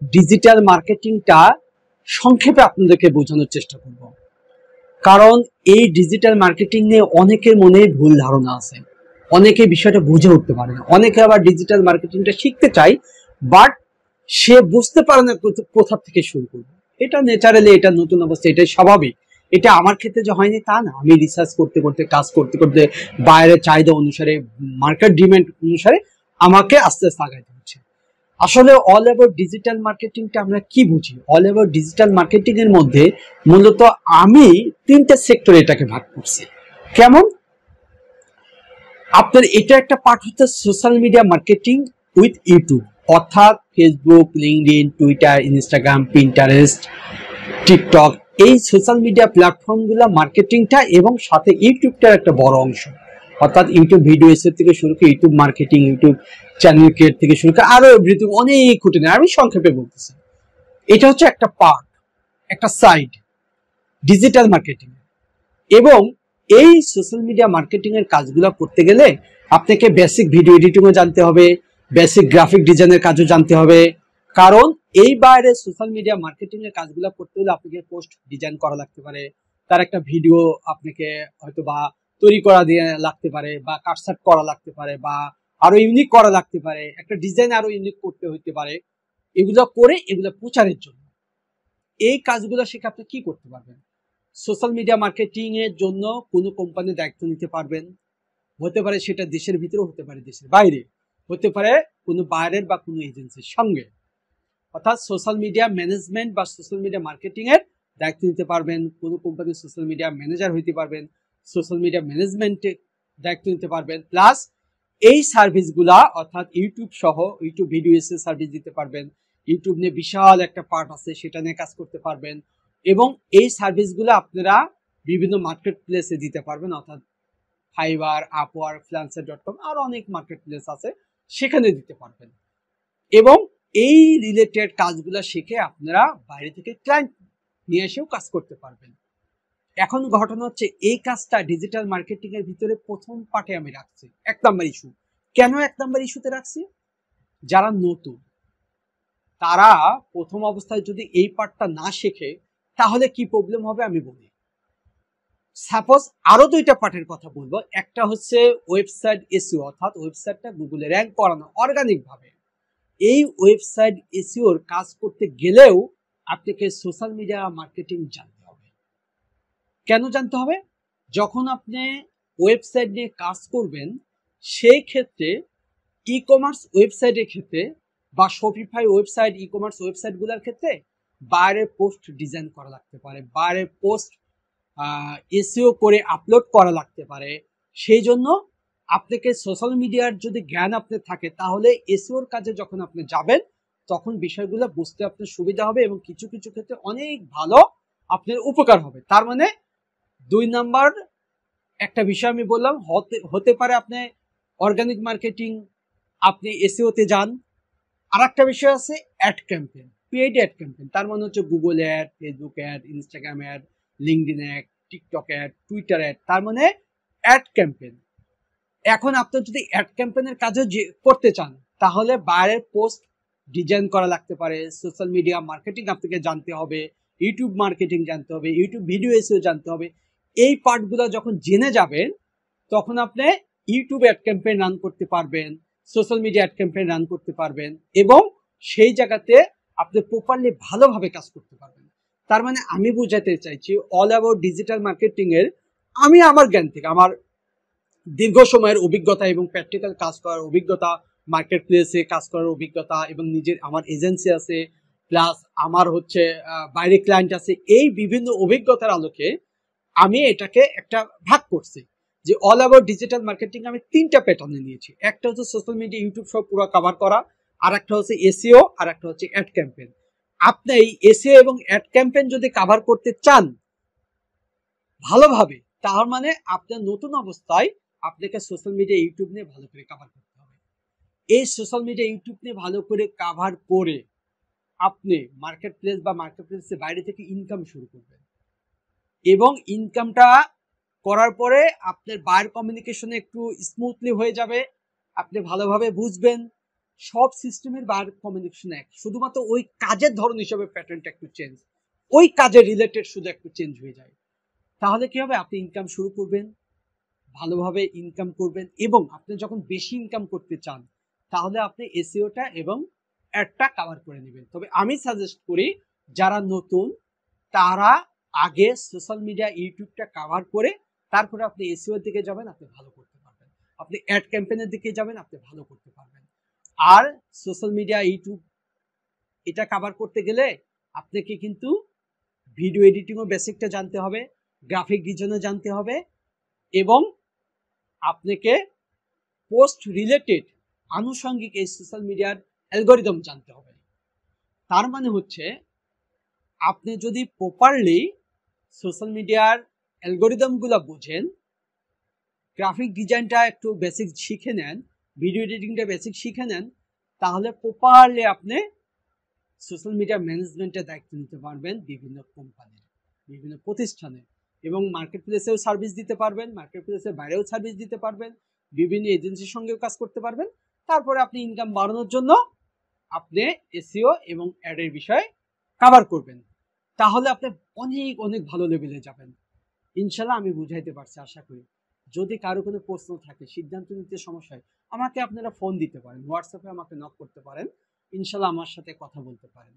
Digital মার্কেটিংটা সংক্ষেপে আপনাদেরকে বোঝানোর চেষ্টা করব। কারণ এই ডিজিটাল মার্কেটিং নিয়ে অনেকের মনে ভুল ধারণা আছে, অনেকে বিষয়টা বুঝে উঠতে পারে না, অনেকে আবার ডিজিটাল মার্কেটিংটা শিখতে চায় বাট সে বুঝতে পারে না কোথা থেকে শুরু করবে। এটা ন্যাচারালি, এটা নতুন অবস্থা, এটাই স্বাভাবিক। এটা আমার ক্ষেত্রে যে হয়নি তা না, আমি রিসার্চ করতে করতে, কাজ করতে করতে, বাইরের চাহিদা অনুসারে, মার্কেট ডিমান্ড অনুসারে আমাকে আস্তে আস্তে আগাইতে হচ্ছে। আসলে অল অ্যাবাউট ডিজিটাল মার্কেটিংটা আমরা কি বুঝি? অল অ্যাবাউট ডিজিটাল মার্কেটিং এর মধ্যে মূলত আমি তিনটা সেক্টরে এটাকে ভাগ করছি। কেমন? আপনার এটা একটা পার্ট হচ্ছে social media marketing with YouTube, অর্থাৎ Facebook, LinkedIn, Twitter, Instagram, Pinterest, TikTok, এই সোশ্যাল মিডিয়া প্ল্যাটফর্মগুলো মার্কেটিংটা, এবং সাথে ইউটিউবটার একটা বড় অংশ, অর্থাৎ ইউটিউব ভিডিও এসে থেকে শুরু করে YouTube marketing, YouTube channel create থেকে শুরু করে আরো এভরিথিং, অনেক খুঁটিনি আমি সংক্ষেপে বলতেছি। এটা হচ্ছে একটা পার্ট, একটা সাইড ডিজিটাল মার্কেটিং। এবং এই সোশ্যাল মিডিয়া মার্কেটিং এর কাজগুলো করতে গেলে আপনাকে বেসিক ভিডিও এডিটিংও জানতে হবে, বেসিক গ্রাফিক ডিজাইনের কাজও জানতে হবে। কারণ এই বাইরে সোশ্যাল মিডিয়া মার্কেটিং এর কাজগুলো করতে হলে আপনাকে পোস্ট ডিজাইন করা লাগতে পারে, তার একটা ভিডিও আপনাকে হয়তো বা তৈরি করা দিয়ে লাগতে পারে, বা কাটসাট করা লাগতে পারে, বা আরো ইউনিক করা লাগতে পারে, একটা ডিজাইন আরো ইউনিক করতে হইতে পারে। এগুলো করে এগুলো প্রচারের জন্য এই কাজগুলো শিখে আপনি কি করতে পারবেন? সোশ্যাল মিডিয়া মার্কেটিং এর জন্য কোনো কোম্পানির দায়িত্ব নিতে পারবেন, হতে পারে সেটা দেশের ভিতরে, হতে পারে দেশের বাইরে, হতে পারে কোনো বাইরের বা কোনো এজেন্সির সঙ্গে। অর্থাৎ সোশ্যাল মিডিয়া ম্যানেজমেন্ট বা সোশ্যাল মিডিয়া মার্কেটিং এর দায়িত্ব নিতে পারবেন, কোনো কোম্পানির সোশ্যাল মিডিয়া ম্যানেজার হইতে পারবেন, সোশ্যাল মিডিয়া ম্যানেজমেন্টে দায়িত্ব নিতে পারবেন, প্লাস এই সার্ভিসগুলা অর্থাৎ ইউটিউব সহ ইউটিউব ভিডিও এসে সার্ভিস দিতে পারবেন। ইউটিউব নিয়ে বিশাল একটা পার্ট আছে, সেটা নিয়ে কাজ করতে পারবেন। এবং এই সার্ভিসগুলো আপনারা বিভিন্ন মার্কেট প্লেসে দিতে পারবেন, অর্থাৎ ফাইবার, আপওয়ার্ক, ফ্রিল্যান্সার.com, আর অনেক মার্কেট প্লেস আছে, সেখানে দিতে পারবেন। এবং এই রিলেটেড কাজগুলো শিখে আপনারা বাইরে থেকে ক্লায়েন্ট নিয়ে এসেও কাজ করতে পারবেন। এখন ঘটনা হচ্ছে এই কাজটা ডিজিটাল মার্কেটিং এর ভিতরে প্রথম পার্টে আমি রাখছি, 1 নাম্বার ইস্যু। কেন 1 নাম্বার ইস্যুতে রাখছি? যারা নতুন তারা প্রথম অবস্থায় যদি এই পার্টটা না শেখে তাহলে কি প্রবলেম হবে আমি বলি। সাপোজ আরো 2টা পার্টের কথা বলবো। একটা হচ্ছে ওয়েবসাইট এসইও, অর্থাৎ ওয়েবসাইটটা গুগলে র্যাঙ্ক করানো অর্গানিক ভাবে। এই ওয়েবসাইট এসইওর কাজ করতে গেলেও আপনাকে সোশ্যাল মিডিয়া মার্কেটিং জানতে হবে। কেন জানতে হবে? যখন আপনি ওয়েবসাইট নিয়ে কাজ করবেন সেই ক্ষেত্রে ই কমার্স ওয়েবসাইটের ক্ষেত্রে বা শপিফাই ওয়েবসাইট, ই কমার্স ওয়েবসাইটগুলোর ক্ষেত্রে বাইরের পোস্ট ডিজাইন করা লাগতে পারে, বাইরের পোস্ট এসইও করে আপলোড করা লাগতে পারে। সেই জন্য আপনাকে সোশ্যাল মিডিয়ার যদি জ্ঞান আপনার থাকে তাহলে এসইওর কাজে যখন আপনি যাবেন তখন বিষয়গুলো বুঝতে আপনার সুবিধা হবে, এবং কিছু কিছু ক্ষেত্রে অনেক ভালো আপনার উপকার হবে। তার মানে 2 নাম্বার একটা বিষয় আমি বললাম, হতে পারে আপনি অর্গানিক মার্কেটিং, আপনি এসইওতে যান। আর একটা বিষয় আছে ad campaign, paid ad campaign. তার মানে হচ্ছে Google ad, Facebook ad, Instagram ad, LinkedIn ad, TikTok ad, Twitter ad, তার মানে অ্যাড ক্যাম্পেইন। এখন আপনি যদি অ্যাড ক্যাম্পেইনের কাজও করতে চান তাহলে বাইরের পোস্ট ডিজাইন করা লাগতে পারে, সোশ্যাল মিডিয়া মার্কেটিং আপনাকে জানতে হবে, ইউটিউব মার্কেটিং জানতে হবে, ইউটিউব ভিডিও এসইও জানতে হবে। এই পার্টগুলো যখন জেনে যাবেন তখন আপনি ইউটিউব অ্যাড ক্যাম্পেইন রান করতে পারবেন, social media ad campaign run করতে পারবেন, এবং সেই জায়গাতে আপনি প্রপারলি ভালোভাবে কাজ করতে পারবেন। তার মানে আমি বোঝাতে চাইছি অল অ্যাবাউট ডিজিটাল মার্কেটিং এর আমি আমার জ্ঞান থেকে, আমার দীর্ঘ সময়ের অভিজ্ঞতা এবং প্র্যাকটিক্যাল কাজ করার অভিজ্ঞতা, মার্কেট প্লেসে কাজ করার অভিজ্ঞতা, এবং নিজের আমার এজেন্সি আছে, প্লাস আমার হচ্ছে বাইরে ক্লায়েন্ট আছে, এই বিভিন্ন অভিজ্ঞতার আলোকে আমি এটাকে একটা ভাগ করছি যে অল অ্যাবাউট ডিজিটাল মার্কেটিং আমি 3টা প্যাটার্নে নিয়েছি। একটা হচ্ছে সোশ্যাল মিডিয়া, ইউটিউব সব পুরো কভার করা, আর একটা হচ্ছে এসইও, আর একটা হচ্ছে অ্যাড ক্যাম্পেইন। আপনি এই এসইও এবং অ্যাড ক্যাম্পেইন যদি কভার করতে চান ভালোভাবে, তার মানে আপনার নতুন অবস্থায় আপনাকে সোশ্যাল মিডিয়া, ইউটিউব নিয়ে ভালো করে কভার করতে হবে। এই সোশ্যাল মিডিয়া, ইউটিউব নিয়ে ভালো করে কভার করে আপনি মার্কেট প্লেস বা মার্কেট প্লেসের বাইরে থেকে ইনকাম শুরু করবেন, এবং ইনকামটা করার পরে আপনার বায়ার কমিউনিকেশনে একটু স্মুথলি হয়ে যাবে, আপনি ভালোভাবে বুঝবেন, সব সিস্টেমের বার কমিউনিকেশন এক, শুধুমাত্র ওই কাজের ধরন হিসেবে প্যাটার্নটা একটু চেঞ্জ, ওই কাজের রিলেটেড শুধু একটু চেঞ্জ হয়ে যায়। তাহলে কি হবে, আপনি ইনকাম শুরু করবেন, ভালোভাবে ইনকাম করবেন, এবং আপনি যখন বেশি ইনকাম করতে চান তাহলে আপনি এসইওটা এবং অ্যাডটা কভার করে নেবেন। তবে আমি সাজেস্ট করি যারা নতুন তারা আগে সোশ্যাল মিডিয়া ইউটিউবটা কভার করে তারপরে আপনি এসইওর দিকে যাবেন, আপনি ভালো করতে পারবেন। আপনি অ্যাড ক্যাম্পেইনের দিকে যাবেন, আপনি ভালো করতে পারবেন। আর সোশ্যাল মিডিয়া ইউটিউব এটা কভার করতে গেলে আপনাকে কিন্তু ভিডিও এডিটিংও বেসিকটা জানতে হবে, গ্রাফিক ডিজাইনও জানতে হবে, এবং আপনাকে পোস্ট রিলেটেড আনুষঙ্গিক এই সোশ্যাল মিডিয়ার অ্যালগোরিদম জানতে হবে। তার মানে হচ্ছে আপনি যদি প্রপারলি সোশ্যাল মিডিয়ার অ্যালগোরিদমগুলো বোঝেন, গ্রাফিক ডিজাইনটা একটু বেসিক শিখে নেন, ভিডিও এডিটিংটা বেসিক শিখে নেন, তাহলে প্রপারলি আপনি সোশ্যাল মিডিয়া ম্যানেজমেন্টের দায়িত্ব নিতে পারবেন বিভিন্ন কোম্পানির, বিভিন্ন প্রতিষ্ঠানে, এবং মার্কেট প্লেসেও সার্ভিস দিতে পারবেন, মার্কেট প্লেসের বাইরেও সার্ভিস দিতে পারবেন, বিভিন্ন এজেন্সির সঙ্গেও কাজ করতে পারবেন। তারপরে আপনি ইনকাম বাড়ানোর জন্য আপনি এসইও এবং অ্যাডের বিষয়ে কভার করবেন, তাহলে আপনি অনেক অনেক ভালো লেভেলে যাবেন। ইনশাল্লাহ আমি বুঝাইতে পারছি আশা করি। যদি কারো কোনো প্রশ্ন থাকে, সিদ্ধান্ত নিতে সমস্যা হয়, আমাকে আপনারা ফোন দিতে পারেন, হোয়াটসঅ্যাপে আমাকে নক করতে পারেন, ইনশাল্লাহ আমার সাথে কথা বলতে পারেন।